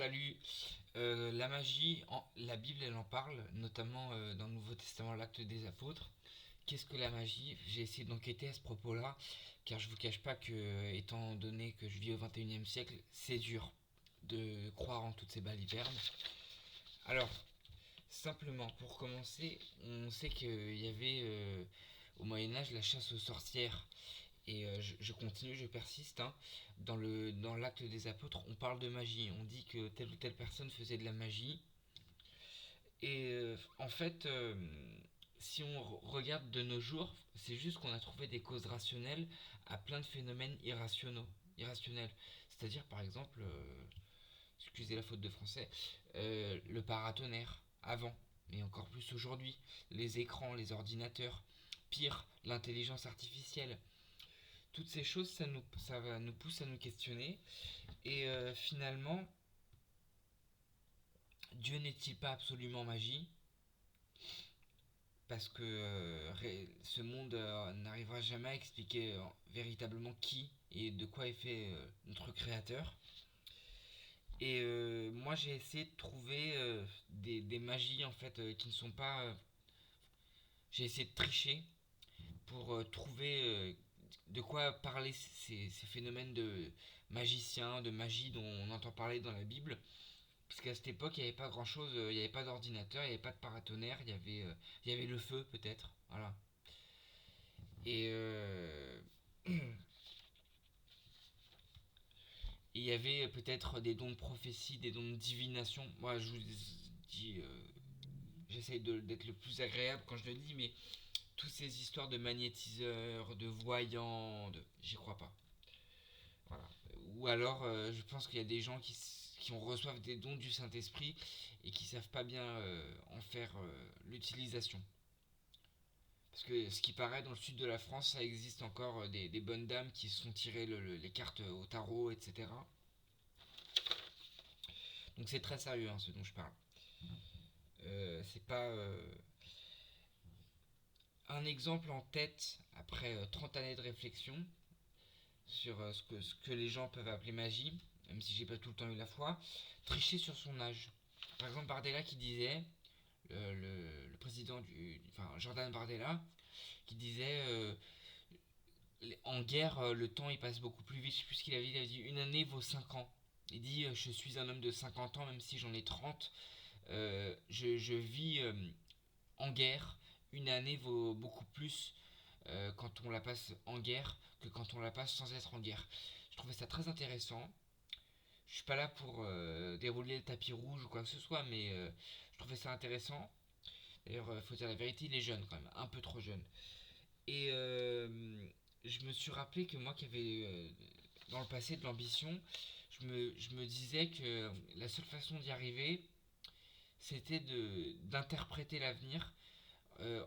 Salut. La magie, la Bible elle en parle, notamment dans le Nouveau Testament, l'Acte des Apôtres. Qu'est-ce que la magie? J'ai essayé d'enquêter à ce propos-là, car je vous cache pas que, étant donné que je vis au 21e siècle, c'est dur de croire en toutes ces balivernes. Alors, simplement, pour commencer, on sait qu'il y avait au Moyen-Âge la chasse aux sorcières. Et je continue, je persiste, hein. Dans l'acte des apôtres, on parle de magie. On dit que telle ou telle personne faisait de la magie. Et en fait, si on regarde de nos jours, c'est juste qu'on a trouvé des causes rationnelles à plein de phénomènes irrationnels. C'est-à-dire, par exemple, excusez la faute de français, le paratonnerre, avant, mais encore plus aujourd'hui, les écrans, les ordinateurs, pire, l'intelligence artificielle. Toutes ces choses, ça nous pousse à nous questionner. Et finalement, Dieu n'est-il pas absolument magie? Parce que ce monde n'arrivera jamais à expliquer véritablement qui et de quoi est fait notre créateur. Et moi, j'ai essayé de trouver des magies en fait qui ne sont pas. J'ai essayé de tricher pour trouver de quoi parler ces phénomènes de magiciens, de magie dont on entend parler dans la Bible. Parce qu'à cette époque, il n'y avait pas grand chose, il n'y avait pas d'ordinateur, il n'y avait pas de paratonnerre, il y avait le feu peut-être. Voilà. Et il y avait peut-être des dons de prophétie, des dons de divination. Moi, je vous dis, j'essaye d'être le plus agréable quand je le dis, mais toutes ces histoires de magnétiseurs, de voyants, j'y crois pas. Voilà. Ou alors, je pense qu'il y a des gens qui reçoivent des dons du Saint-Esprit et qui savent pas bien en faire l'utilisation. Parce que ce qui paraît, dans le sud de la France, ça existe encore des bonnes dames qui se sont tirées les cartes au tarot, etc. Donc c'est très sérieux hein, ce dont je parle. C'est pas un exemple en tête après 30 années de réflexion sur ce que les gens peuvent appeler magie, même si j'ai pas tout le temps eu la foi, tricher sur son âge. Par exemple, Bardella qui disait, le président enfin Jordan Bardella, qui disait en guerre, le temps il passe beaucoup plus vite. Je sais plus ce il avait dit une année vaut 5 ans. Il dit je suis un homme de 50 ans, même si j'en ai 30. Je vis en guerre. Une année vaut beaucoup plus quand on la passe en guerre que quand on la passe sans être en guerre. Je trouvais ça très intéressant. Je suis pas là pour dérouler le tapis rouge ou quoi que ce soit, mais je trouvais ça intéressant. D'ailleurs, il faut dire la vérité, il est jeune quand même, un peu trop jeune. Et je me suis rappelé que moi qui avais dans le passé de l'ambition, je me disais que la seule façon d'y arriver, c'était d'interpréter l'avenir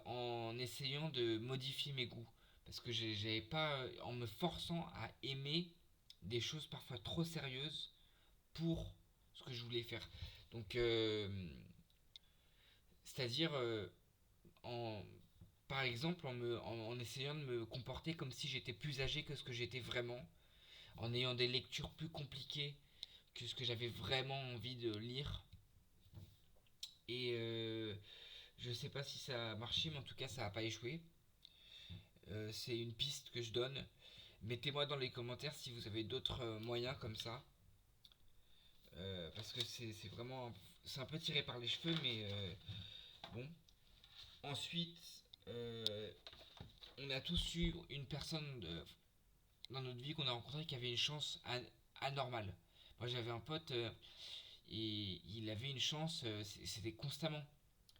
en essayant de modifier mes goûts. Parce que j'avais pas, en me forçant à aimer des choses parfois trop sérieuses pour ce que je voulais faire. Donc, c'est-à-dire en, par exemple en essayant de me comporter comme si j'étais plus âgé que ce que j'étais vraiment, en ayant des lectures plus compliquées que ce que j'avais vraiment envie de lire. Et je sais pas si ça a marché, mais en tout cas ça a pas échoué. C'est une piste que je donne. Mettez-moi dans les commentaires si vous avez d'autres moyens comme ça. Parce que c'est vraiment. C'est un peu tiré par les cheveux, mais bon. Ensuite, on a tous eu une personne dans notre vie qu'on a rencontrée qui avait une chance anormale. Moi j'avais un pote et il avait une chance, c'était constamment.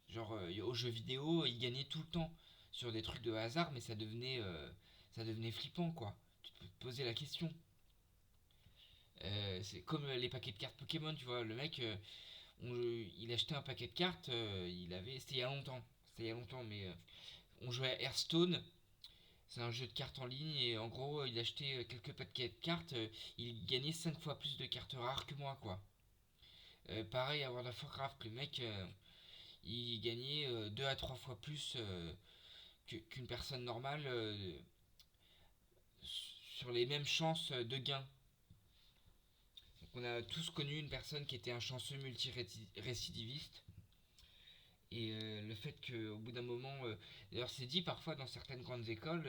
Genre aux jeux vidéo, il gagnait tout le temps sur des trucs de hasard, mais ça devenait flippant quoi. Tu te posais la question. C'est comme les paquets de cartes Pokémon, tu vois. Le mec, il achetait un paquet de cartes, c'était il y a longtemps. C'était il y a longtemps, mais on jouait à Hearthstone. C'est un jeu de cartes en ligne et en gros, il achetait quelques paquets de cartes, il gagnait 5 fois plus de cartes rares que moi, quoi. Pareil à World of Warcraft, le mec, il gagnait 2 à 3 fois plus qu'une personne normale sur les mêmes chances de gain. On a tous connu une personne qui était un chanceux multirécidiviste. Et le fait qu'au bout d'un moment, d'ailleurs c'est dit parfois dans certaines grandes écoles,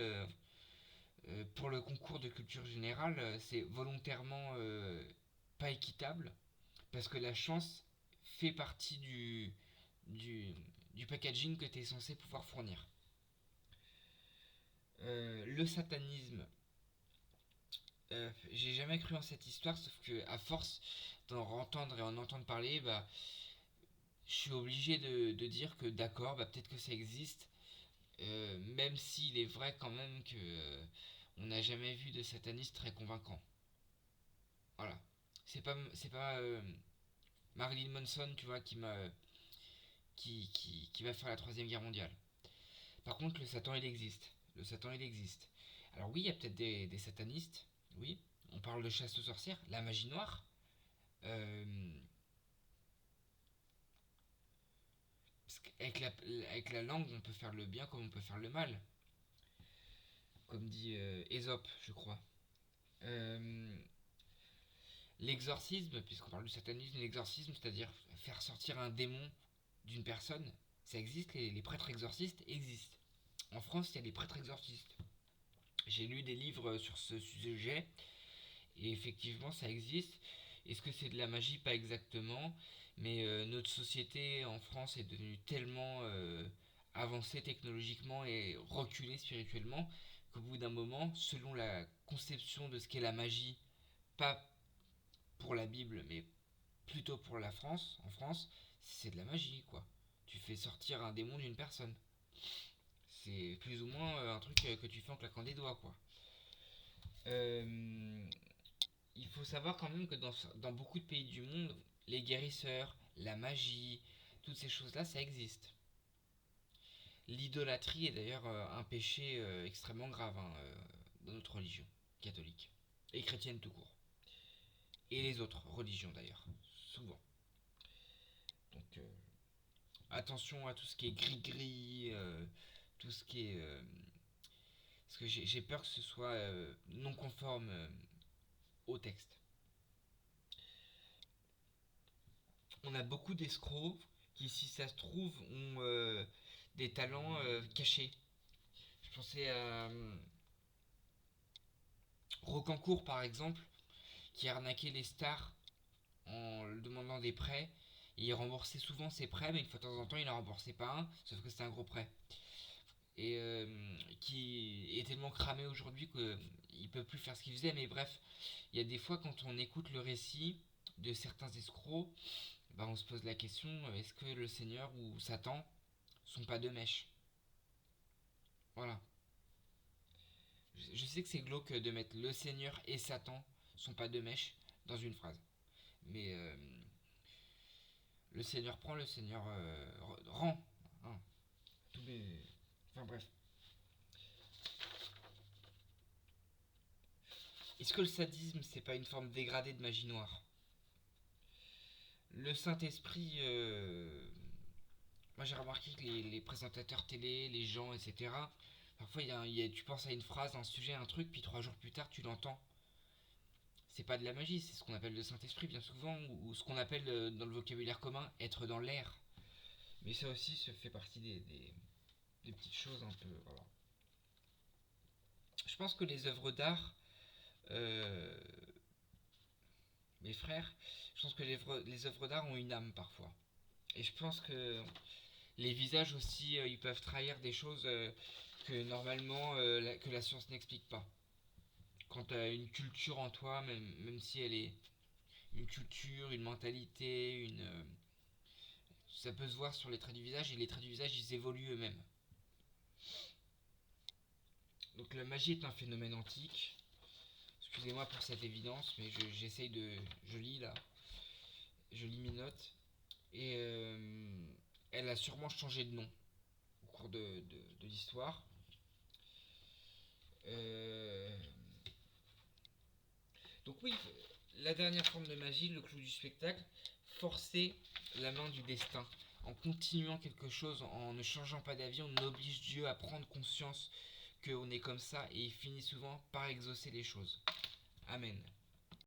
pour le concours de culture générale, c'est volontairement pas équitable, parce que la chance fait partie du, du packaging que tu es censé pouvoir fournir. Le satanisme, j'ai jamais cru en cette histoire, sauf que à force d'en entendre et en entendre parler, bah, je suis obligé de dire que d'accord, bah, peut-être que ça existe, même s'il est vrai quand même que on n'a jamais vu de sataniste très convaincant. Voilà. C'est pas Marilyn Manson, tu vois, qui va faire la troisième guerre mondiale. Par contre, le Satan, il existe. Le Satan, il existe. Alors oui, il y a peut-être des satanistes. Oui, on parle de chasse aux sorcières, la magie noire. Euh, Parce avec la langue, on peut faire le bien comme on peut faire le mal. Comme dit Ésope, je crois. Euh, L'exorcisme, puisqu'on parle du satanisme, l'exorcisme, c'est-à-dire faire sortir un démon d'une personne, ça existe, les prêtres exorcistes existent. En France, il y a des prêtres exorcistes. J'ai lu des livres sur ce sujet, et effectivement, ça existe. Est-ce que c'est de la magie? Pas exactement, mais notre société en France est devenue tellement avancée technologiquement et reculée spirituellement qu'au bout d'un moment, selon la conception de ce qu'est la magie, pas pour la Bible, mais plutôt pour la France, en France, c'est de la magie, quoi. Tu fais sortir un démon d'une personne. C'est plus ou moins un truc que tu fais en claquant des doigts, quoi. Euh, il faut savoir quand même que dans beaucoup de pays du monde, les guérisseurs, la magie, toutes ces choses-là, ça existe. L'idolâtrie est d'ailleurs un péché extrêmement grave hein, dans notre religion catholique et chrétienne tout court. Et les autres religions d'ailleurs, souvent. Donc attention à tout ce qui est gris-gris, tout ce qui est... parce que j'ai peur que ce soit non conforme au texte. On a beaucoup d'escrocs qui, si ça se trouve, ont des talents cachés. Je pensais à Rocancourt par exemple, qui arnaquait les stars en demandant des prêts. Et il remboursait souvent ses prêts, mais une fois de temps en temps, il n'en remboursait pas un, sauf que c'était un gros prêt. Et qui est tellement cramé aujourd'hui qu'il ne peut plus faire ce qu'il faisait. Mais bref, il y a des fois, quand on écoute le récit de certains escrocs, bah, on se pose la question est-ce que le Seigneur ou Satan sont pas deux mèches? Voilà. Je sais que c'est glauque de mettre le Seigneur et Satan sont pas deux mèches dans une phrase. Mais le Seigneur prend, le Seigneur rend. Hein. Tous les... Enfin bref. Est-ce que le sadisme, c'est pas une forme dégradée de magie noire? Le Saint-Esprit, moi j'ai remarqué que les présentateurs télé, les gens, etc., parfois tu penses à une phrase, un sujet, un truc, puis 3 jours plus tard tu l'entends. C'est pas de la magie, c'est ce qu'on appelle le Saint-Esprit bien souvent, ou ce qu'on appelle dans le vocabulaire commun être dans l'air. Mais ça aussi se fait partie des petites choses un peu. Voilà. Je pense que les œuvres d'art, euh, mes frères, je pense que les œuvres d'art ont une âme parfois. Et je pense que les visages aussi, ils peuvent trahir des choses que normalement que la science n'explique pas. Quand tu as une culture en toi, même si elle est une culture, une mentalité, ça peut se voir sur les traits du visage et les traits du visage ils évoluent eux-mêmes. Donc la magie est un phénomène antique. Excusez-moi pour cette évidence, mais j'essaye de. Je lis là. Je lis mes notes. Et elle a sûrement changé de nom au cours de l'histoire. Euh, donc oui, la dernière forme de magie, le clou du spectacle, forcer la main du destin. En continuant quelque chose, en ne changeant pas d'avis, on oblige Dieu à prendre conscience qu'on est comme ça et il finit souvent par exaucer les choses. Amen.